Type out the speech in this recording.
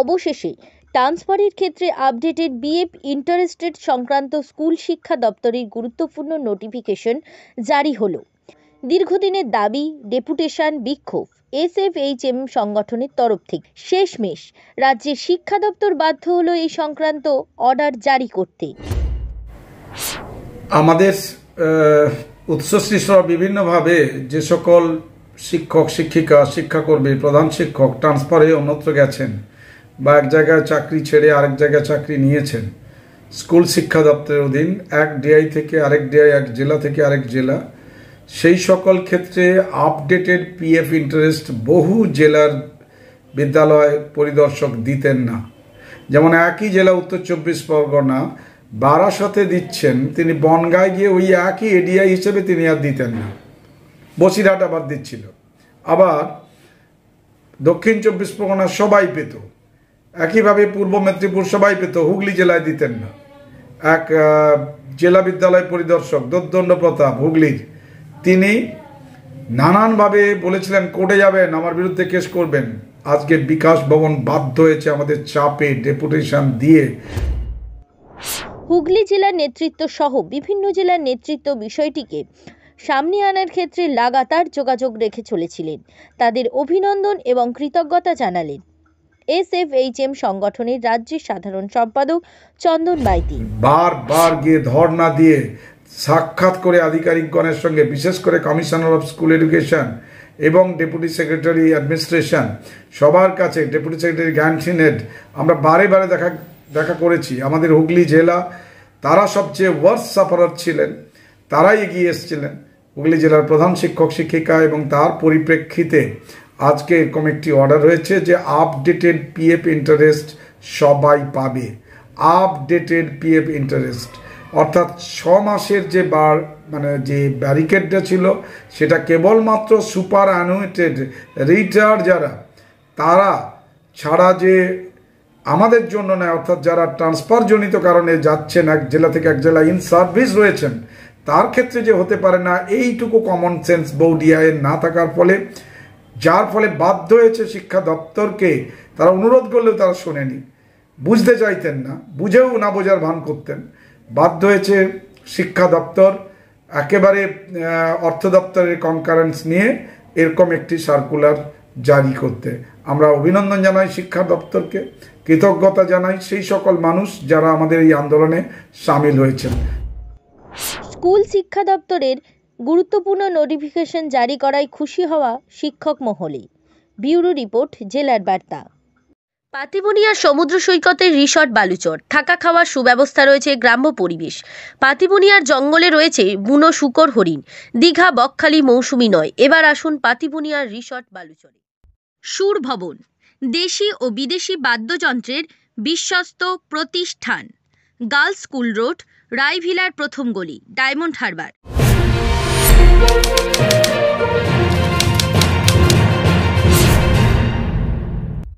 অবশেষে ট্রান্সফারের ক্ষেত্রে আপডেটেড বিএফ ইন্টারেস্টেড সংক্রান্ত স্কুল শিক্ষা দপ্তরের গুরুত্বপূর্ণ নোটিফিকেশন জারি হলো। দীর্ঘদিনের দাবি, ডেপুটেশন, বিক্ষোভ এসএফএইচএম সংগঠনের তরফ থেকে শেষমেশ রাজ্যের শিক্ষা দপ্তর বাধ্য হলো এই সংক্রান্ত অর্ডার জারি করতে। আমাদের উচ্চশিক্ষা বিভিন্নভাবে যে সকল শিক্ষক, শিক্ষিকা, শিক্ষাকর্মী, প্রধান শিক্ষক ট্রান্সফারে অন্যত্র গেছেন বা এক জায়গায় চাকরি ছেড়ে আরেক জায়গায় চাকরি নিয়েছেন, স্কুল শিক্ষা দপ্তরের অধীন এক ডিআই থেকে আরেক ডিআই, এক জেলা থেকে আরেক জেলা, সেই সকল ক্ষেত্রে আপডেটেড পিএফ ইন্টারেস্ট বহু জেলার বিদ্যালয় পরিদর্শক দিতেন না। যেমন একই জেলা উত্তর 24 পরগনা বারাসতে দিচ্ছেন, তিনি বনগাঁয় গিয়ে ওই একই এডিআই হিসেবে তিনি আর দিতেন না, বসিরহাট আবার দিচ্ছিল। আবার দক্ষিণ 24 পরগনা সবাই পেত, একইভাবে পূর্ব মেদিনীপুর সবাই পেত, হুগলি জেলায় দিতেন না। এক জেলা বিদ্যালয় পরিদর্শক দোর্দণ্ড প্রতাপ হুগলির, তিনি নানানভাবে বলেছিলেন কোর্টে যাবেন, আমার বিরুদ্ধে কেস করবেন। আজকে বিকাশ ভবন বাধ্য হয়েছে আমাদের চাপে ডেপুটেশন দিয়ে। হুগলি জেলার নেতৃত্ব সহ বিভিন্ন জেলার নেতৃত্ব বিষয়টিকে সামনে আনার ক্ষেত্রে লাগাতার যোগাযোগ রেখে চলেছিলেন। তাদের অভিনন্দন এবং কৃতজ্ঞতা জানালেন এসএফএইচএম সংগঠনের রাজ্যের সাধারণ সম্পাদক চন্দন মাইতি। বারবার গিয়ে ধর্ণা দিয়ে সাক্ষাৎ করে আধিকারিকগণের সঙ্গে, বিশেষ করে কমিশনার অফ স্কুল এডুকেশন এবং ডেপুটি সেক্রেটারি অ্যাডমিনিস্ট্রেশন, সবার কাছে, ডেপুটি সেক্রেটারি গ্যান্টিনেড, আমরা বারে বারে দেখা করেছি। আমাদের হুগলি জেলা, তারা সবচেয়ে ওয়ার্স্ট সাফারার ছিলেন, তারাই এগিয়ে এসেছিলেন, হুগলি জেলার প্রধান শিক্ষক, শিক্ষিকা, এবং তার পরিপ্রেক্ষিতে আজকে এরকম একটি অর্ডার হয়েছে যে আপডেটেড পিএফ ইন্টারেস্ট সবাই পাবে। আপডেটেড পিএফ ইন্টারেস্ট অর্থাৎ 6 মাসের যে যে ব্যারিকেডটা ছিল, সেটা কেবলমাত্র সুপার অ্যানুইটেড রিটায়ার্ড যারা, তারা ছাড়া যে আমাদের জন্য নয়, অর্থাৎ যারা ট্রান্সফারজনিত কারণে যাচ্ছেন এক জেলা থেকে এক জেলা, ইন সার্ভিস রয়েছেন, তার ক্ষেত্রে যে হতে পারে না, এইটুকু কমন সেন্স বহু ডিআইএ না থাকার ফলে, যার ফলে বাধ্য হয়েছে শিক্ষা দপ্তরকে, তারা অনুরোধ করলেও তারা শোনেনি, বুঝতে চাইতেন না, বুঝেও না বোঝার ভান করতেন, বাধ্য হয়েছে শিক্ষা দপ্তর একেবারে অর্থ দপ্তরের কনকারেন্স নিয়ে এরকম একটি সার্কুলার জারি করতে। আমরা অভিনন্দন জানাই শিক্ষা দপ্তরকে, কৃতজ্ঞতা জানাই সেই সকল মানুষ যারা আমাদের এই আন্দোলনে সামিল হয়েছেন। স্কুল শিক্ষা দপ্তরের গুরুত্বপূর্ণ নোটিফিকেশন জারি করায় খুশি হওয়া শিক্ষক মহলে। ব্যুরো রিপোর্ট, জেলার বার্তা। পাতিবনিয়ার সমুদ্র সৈকতের রিসর্ট বালুচর, থাকা খাওয়ার সুব্যবস্থা রয়েছে, গ্রাম্য পরিবেশ। পাতিবনিয়ার জঙ্গলে রয়েছে বুনো শূকর, হরিণ। দীঘা, বকখালি মৌসুমী নয়, এবার আসুন পাতিবনিয়ার রিসর্ট বালুচরে। সুর ভবন, দেশি ও বিদেশি বাদ্যযন্ত্রের বিশ্বস্ত প্রতিষ্ঠান। গার্লস স্কুল রোড, রায়ভিলার প্রথম গলি, ডায়মন্ড হারবার।